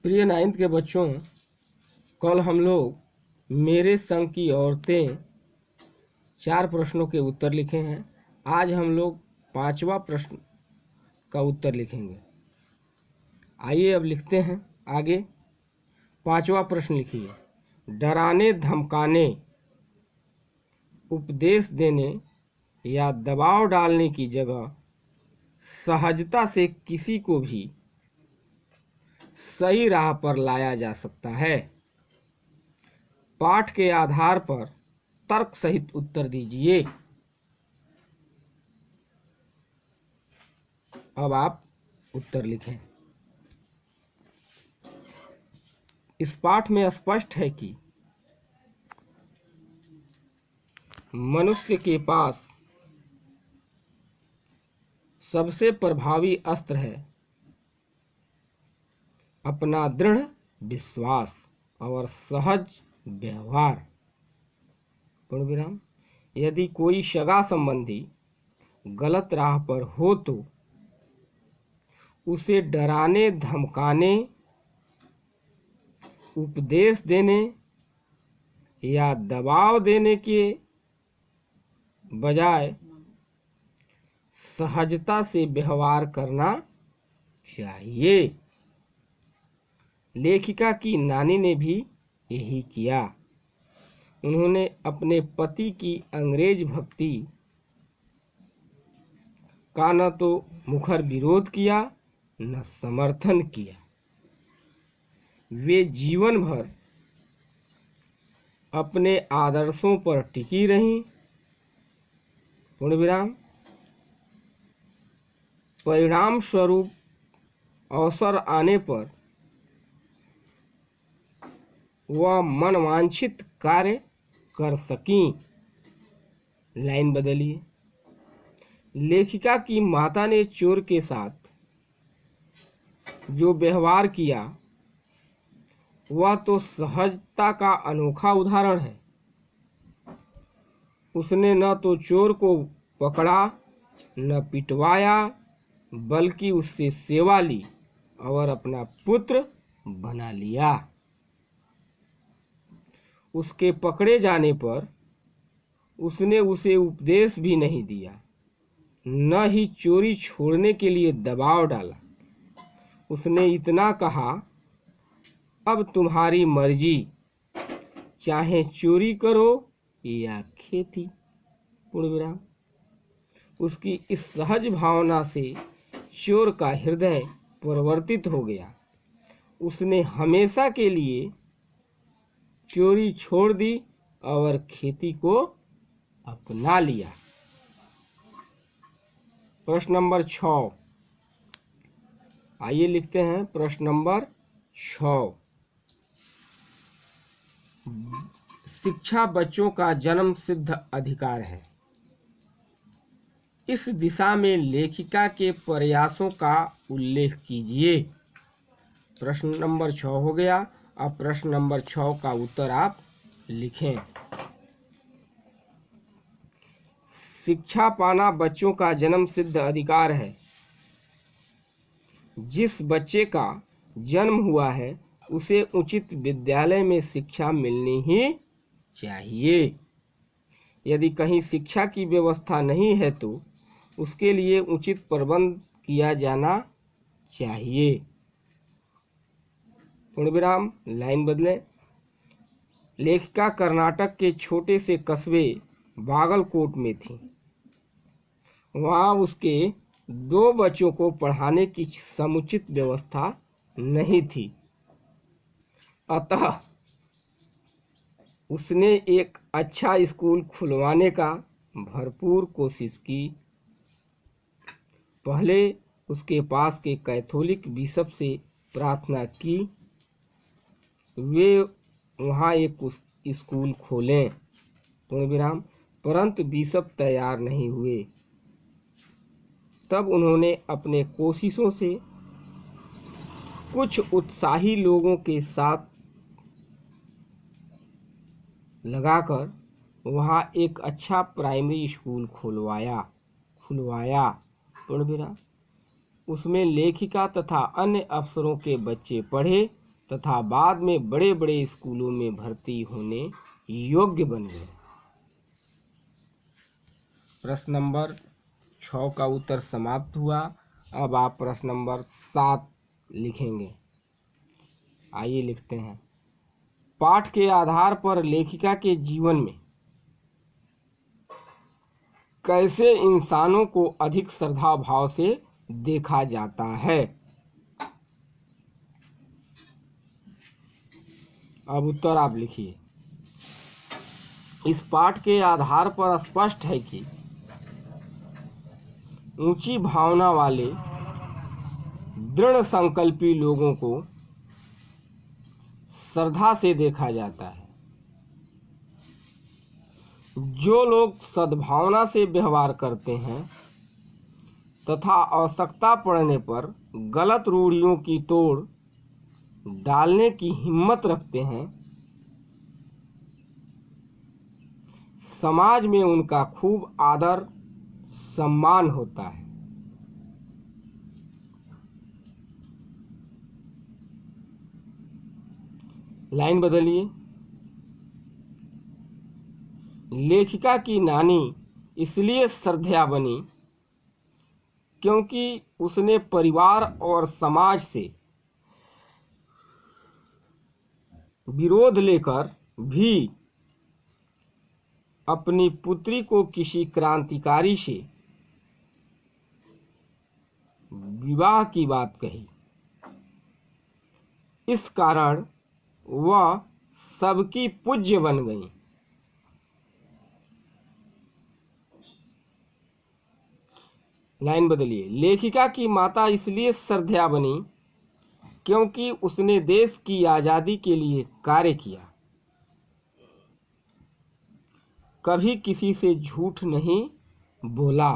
प्रिय 9th के बच्चों, कल हम लोग मेरे संग की औरतें 4 प्रश्नों के उत्तर लिखे हैं। आज हम लोग 5वां प्रश्न का उत्तर लिखेंगे। आइए अब लिखते हैं आगे। 5वां प्रश्न लिखिए। डराने धमकाने, उपदेश देने या दबाव डालने की जगह सहजता से किसी को भी सही राह पर लाया जा सकता है। पाठ के आधार पर तर्क सहित उत्तर दीजिए। अब आप उत्तर लिखें। इस पाठ में स्पष्ट है कि मनुष्य के पास सबसे प्रभावी अस्त्र है अपना दृढ़ विश्वास और सहज व्यवहार। पूर्ण विराम। यदि कोई सगा संबंधी गलत राह पर हो तो उसे डराने धमकाने, उपदेश देने या दबाव देने के बजाय सहजता से व्यवहार करना चाहिए। लेखिका की नानी ने भी यही किया। उन्होंने अपने पति की अंग्रेज भक्ति का न तो मुखर विरोध किया न समर्थन किया। वे जीवन भर अपने आदर्शों पर टिकी रहीं। पूर्ण विराम। परिणाम स्वरूप अवसर आने पर वह मनवांछित कार्य कर सकीं। लाइन बदलिए। लेखिका की माता ने चोर के साथ जो व्यवहार किया वह तो सहजता का अनोखा उदाहरण है। उसने न तो चोर को पकड़ा न पिटवाया, बल्कि उससे सेवा ली और अपना पुत्र बना लिया। उसके पकड़े जाने पर उसने उसे उपदेश भी नहीं दिया, न ही चोरी छोड़ने के लिए दबाव डाला। उसने इतना कहा, अब तुम्हारी मर्जी, चाहे चोरी करो या खेती। पूर्ण विराम। उसकी इस सहज भावना से चोर का हृदय परिवर्तित हो गया। उसने हमेशा के लिए चोरी छोड़ दी और खेती को अपना लिया। प्रश्न नंबर 6। आइए लिखते हैं प्रश्न नंबर 6। शिक्षा बच्चों का जन्म सिद्ध अधिकार है। इस दिशा में लेखिका के प्रयासों का उल्लेख कीजिए। प्रश्न नंबर 6 हो गया। अब प्रश्न नंबर 6 का उत्तर आप लिखें। शिक्षा पाना बच्चों का जन्म सिद्ध अधिकार है। जिस बच्चे का जन्म हुआ है उसे उचित विद्यालय में शिक्षा मिलनी ही चाहिए। यदि कहीं शिक्षा की व्यवस्था नहीं है तो उसके लिए उचित प्रबंध किया जाना चाहिए। पूर्ण विराम। लाइन बदलें। लेखिका कर्नाटक के छोटे से कस्बे बागलकोट में थी। वहाँ उसके 2 बच्चों को पढ़ाने की समुचित व्यवस्था नहीं थी। अतः उसने एक अच्छा स्कूल खुलवाने का भरपूर कोशिश की। पहले उसके पास के कैथोलिक बिशप से प्रार्थना की वे वहाँ एक स्कूल खोलें। पूर्ण विराम। परंतु बिशप तैयार नहीं हुए। तब उन्होंने अपने कोशिशों से कुछ उत्साही लोगों के साथ लगाकर वहाँ एक अच्छा प्राइमरी स्कूल खुलवाया। पूर्ण विराम। उसमें लेखिका तथा अन्य अफसरों के बच्चे पढ़े तथा बाद में बड़े बड़े स्कूलों में भर्ती होने योग्य बन गए। प्रश्न नंबर 6 का उत्तर समाप्त हुआ। अब आप प्रश्न नंबर 7 लिखेंगे। आइए लिखते हैं। पाठ के आधार पर लेखिका के जीवन में कैसे इंसानों को अधिक श्रद्धा भाव से देखा जाता है। अब उत्तर आप लिखिए। इस पाठ के आधार पर स्पष्ट है कि ऊंची भावना वाले दृढ़ संकल्पी लोगों को श्रद्धा से देखा जाता है। जो लोग सद्भावना से व्यवहार करते हैं तथा आवश्यकता पड़ने पर गलत रूढ़ियों की तोड़ डालने की हिम्मत रखते हैं, समाज में उनका खूब आदर सम्मान होता है। लाइन बदलिए। लेखिका की नानी इसलिए श्रद्धेय बनी क्योंकि उसने परिवार और समाज से विरोध लेकर भी अपनी पुत्री को किसी क्रांतिकारी से विवाह की बात कही। इस कारण वह सबकी पूज्य बन गई। लाइन बदलिए। लेखिका की माता इसलिए श्रद्धेय बनी क्योंकि उसने देश की आजादी के लिए कार्य किया, कभी किसी से झूठ नहीं बोला,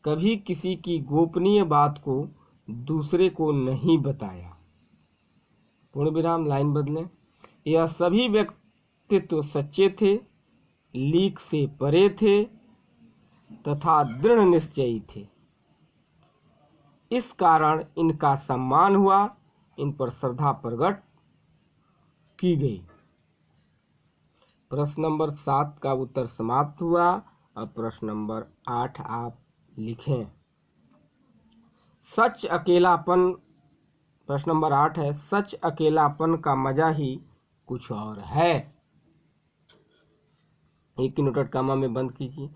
कभी किसी की गोपनीय बात को दूसरे को नहीं बताया। पूर्ण विराम। लाइन बदलें। यह सभी व्यक्तित्व सच्चे थे, लीक से परे थे तथा दृढ़ निश्चयी थे। इस कारण इनका सम्मान हुआ, इन पर श्रद्धा प्रकट की गई। प्रश्न नंबर 7 का उत्तर समाप्त हुआ। अब प्रश्न नंबर 8 आप लिखें। सच अकेलापन। प्रश्न नंबर 8 है, सच अकेलापन का मजा ही कुछ और है। एक नोटेड कॉमा में बंद कीजिए।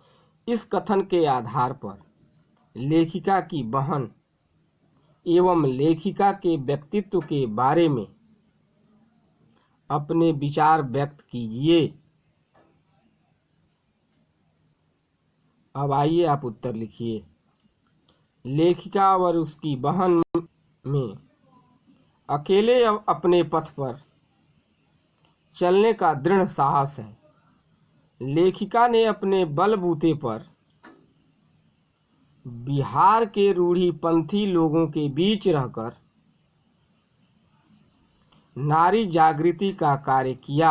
इस कथन के आधार पर लेखिका की बहन एवं लेखिका के व्यक्तित्व के बारे में अपने विचार व्यक्त कीजिए। अब आइए आप उत्तर लिखिए। लेखिका और उसकी बहन में अकेले अपने पथ पर चलने का दृढ़ साहस है। लेखिका ने अपने बलबूते पर बिहार के रूढ़िपंथी लोगों के बीच रहकर नारी जागृति का कार्य किया।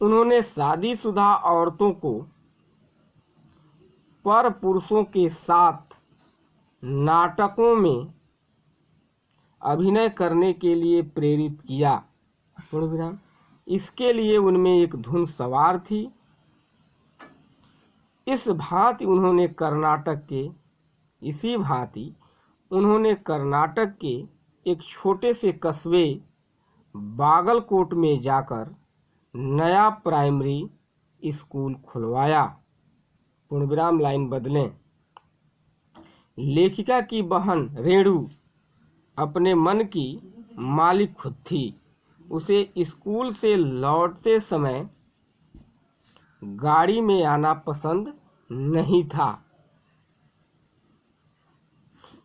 उन्होंने शादीशुदा औरतों को पर पुरुषों के साथ नाटकों में अभिनय करने के लिए प्रेरित किया। पूर्ण विराम। इसके लिए उनमें एक धुन सवार थी। इसी भांति उन्होंने कर्नाटक के एक छोटे से कस्बे बागलकोट में जाकर नया प्राइमरी स्कूल खुलवाया। पूर्ण विराम। लाइन बदलें। लेखिका की बहन रेणु अपने मन की मालिक खुद थी। उसे स्कूल से लौटते समय गाड़ी में आना पसंद नहीं था,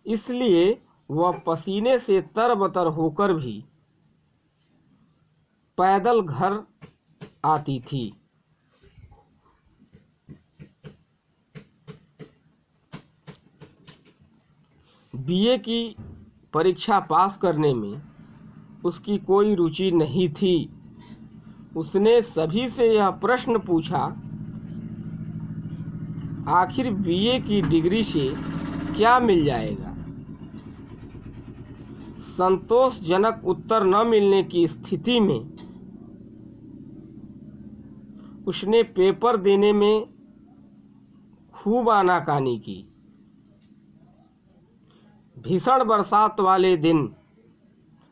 इसलिए वह पसीने से तरबतर होकर भी पैदल घर आती थी। बीए की परीक्षा पास करने में उसकी कोई रुचि नहीं थी। उसने सभी से यह प्रश्न पूछा, आखिर बीए की डिग्री से क्या मिल जाएगा। संतोषजनक उत्तर न मिलने की स्थिति में उसने पेपर देने में खूब आनाकानी की। भीषण बरसात वाले दिन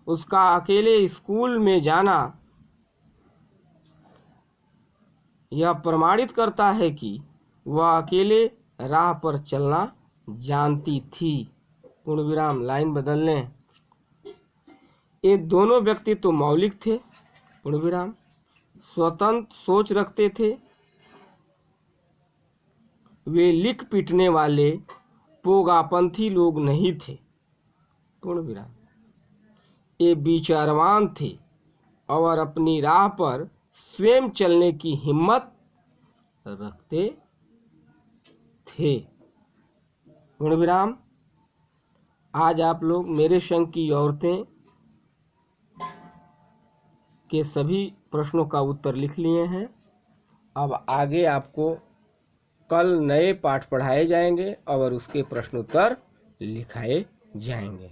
उसका अकेले स्कूल में जाना यह प्रमाणित करता है कि वह अकेले राह पर चलना जानती थी। पूर्ण विराम, लाइन बदल लें। ये दोनों व्यक्ति तो मौलिक थे, पूर्ण विराम, स्वतंत्र सोच रखते थे। वे लिख पीटने वाले पोगापंथी लोग नहीं थे, पूर्ण विराम। ये विचारवान थे और अपनी राह पर स्वयं चलने की हिम्मत रखते थे, पूर्ण विराम। आज आप लोग मेरे संग की औरतें के सभी प्रश्नों का उत्तर लिख लिए हैं। अब आगे आपको कल नए पाठ पढ़ाए जाएंगे और उसके प्रश्नोत्तर लिखाए जाएंगे।